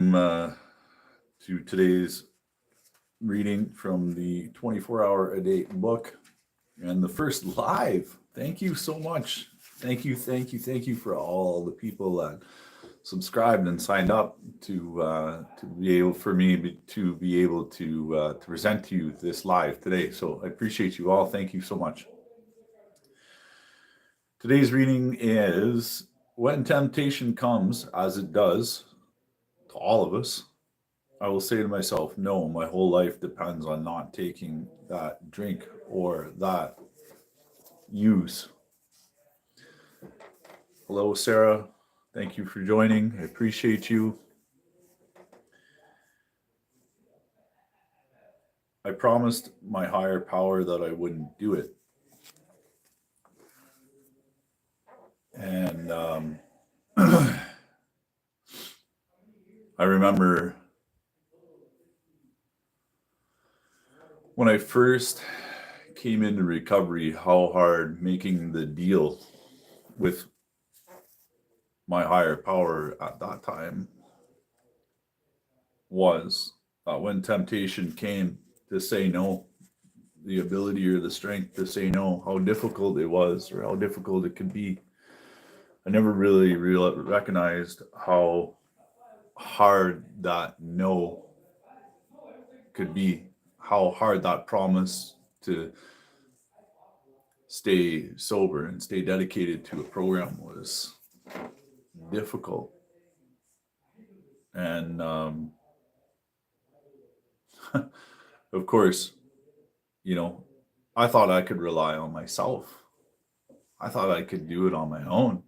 To today's reading from the 24-hour-a-day book and the first live. Thank you so much. Thank you for all the people that subscribed and signed up to be able for me to be able to present to you this live today. So I appreciate you all. Thank you so much. Today's reading is when temptation comes, as it does to all of us. I will say to myself, no, my whole life depends on not taking that drink or that use. Hello, Sarah. Thank you for joining. I appreciate you. I promised my higher power that I wouldn't do it. And I remember when I first came into recovery, how hard making the deal with my higher power at that time was. When temptation came to say no, the ability or the strength to say no, how difficult it was or how difficult it could be. I never really recognized how hard that no could be, how hard that promise to stay sober and stay dedicated to a program was difficult. And of course, I thought I could rely on myself. I thought I could do it on my own.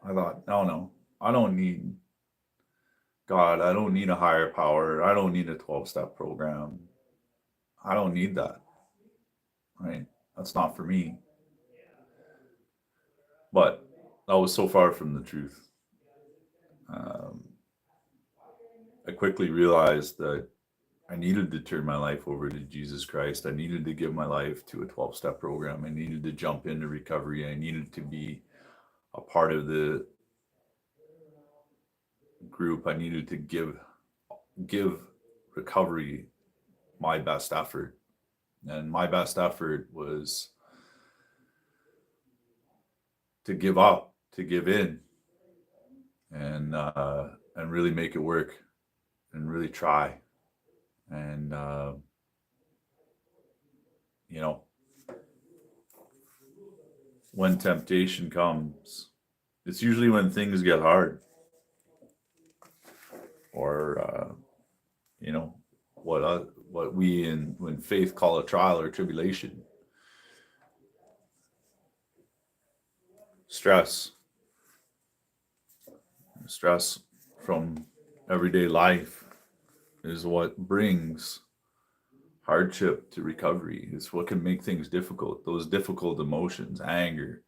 I thought, no, I don't need God. I don't need a higher power. I don't need a 12-step program. I don't need that. Right? That's not for me. But that was so far from the truth. I quickly realized that I needed to turn my life over to Jesus Christ. I needed to give my life to a 12-step program. I needed to jump into recovery. I needed to be a part of the group. I needed to give recovery my best effort. And my best effort was to give up, to give in, and really make it work, and really try. And when temptation comes, it's usually when things get hard, or what we when faith call a trial or tribulation. Stress from everyday life is what brings hardship to recovery. It's what can make things difficult. Those difficult emotions, anger,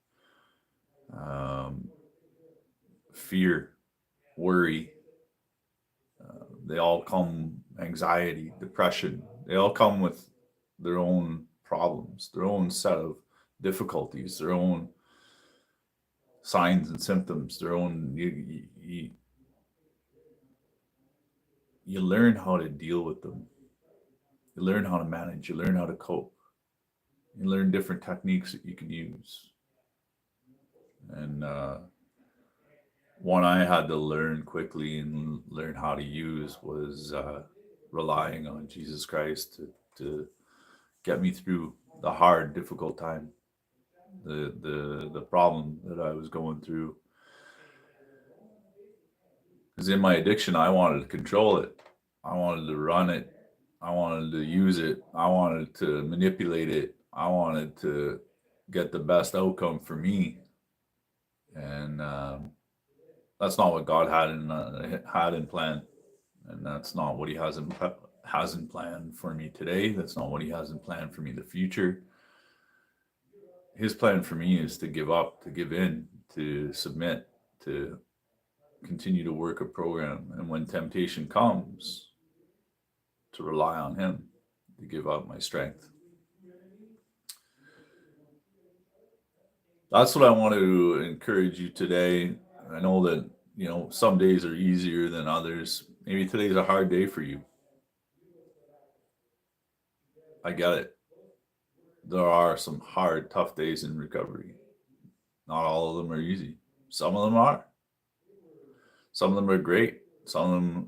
fear, worry, they all come, anxiety, depression, they all come with their own problems, their own set of difficulties, their own signs and symptoms, their own. You learn how to deal with them. You learn how to manage. You learn how to cope. You learn different techniques that you can use. And one I had to learn quickly and learn how to use was relying on Jesus Christ to get me through the hard, difficult time, the problem that I was going through. Because in my addiction, I wanted to control it. I wanted to run it. I wanted to use it. I wanted to manipulate it. I wanted to get the best outcome for me. And that's not what God had in plan, and that's not what He hasn't planned for me today. That's not what He hasn't planned for me in the future. His plan for me is to give up, to give in, to submit, to continue to work a program, and when temptation comes, to rely on Him, to give up my strength. That's what I want to encourage you today. I know that some days are easier than others. Maybe today's a hard day for you. I get it. There are some hard, tough days in recovery. Not all of them are easy. Some of them are. Some of them are great. Some of them,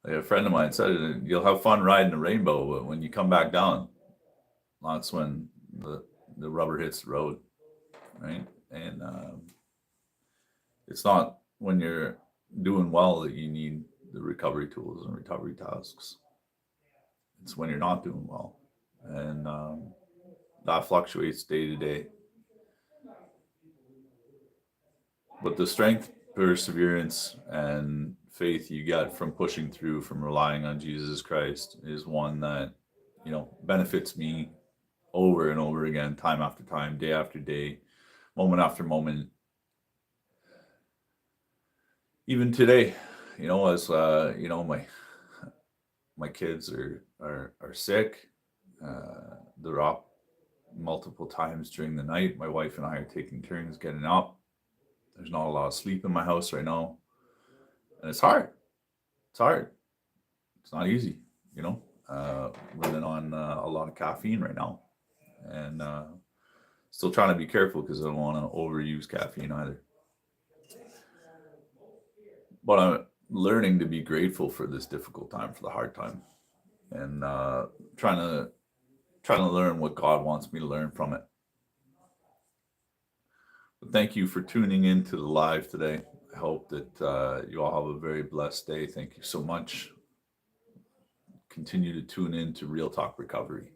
like a friend of mine said, you'll have fun riding the rainbow, but when you come back down, that's when the rubber hits the road, right? And it's not when you're doing well that you need the recovery tools and recovery tasks. It's when you're not doing well, and that fluctuates day to day. But the strength, perseverance, and faith you get from pushing through, from relying on Jesus Christ, is one that, benefits me over and over again, time after time, day after day, moment after moment. Even today, as my kids are sick. They're up multiple times during the night. My wife and I are taking turns getting up. There's not a lot of sleep in my house right now, and it's hard. It's hard. It's not easy, running on a lot of caffeine right now, and still trying to be careful because I don't want to overuse caffeine either. But I'm learning to be grateful for this difficult time, for the hard time, and trying to learn what God wants me to learn from it. But thank you for tuning in to the live today. I hope that you all have a very blessed day. Thank you so much. Continue to tune in to Real Talk Recovery.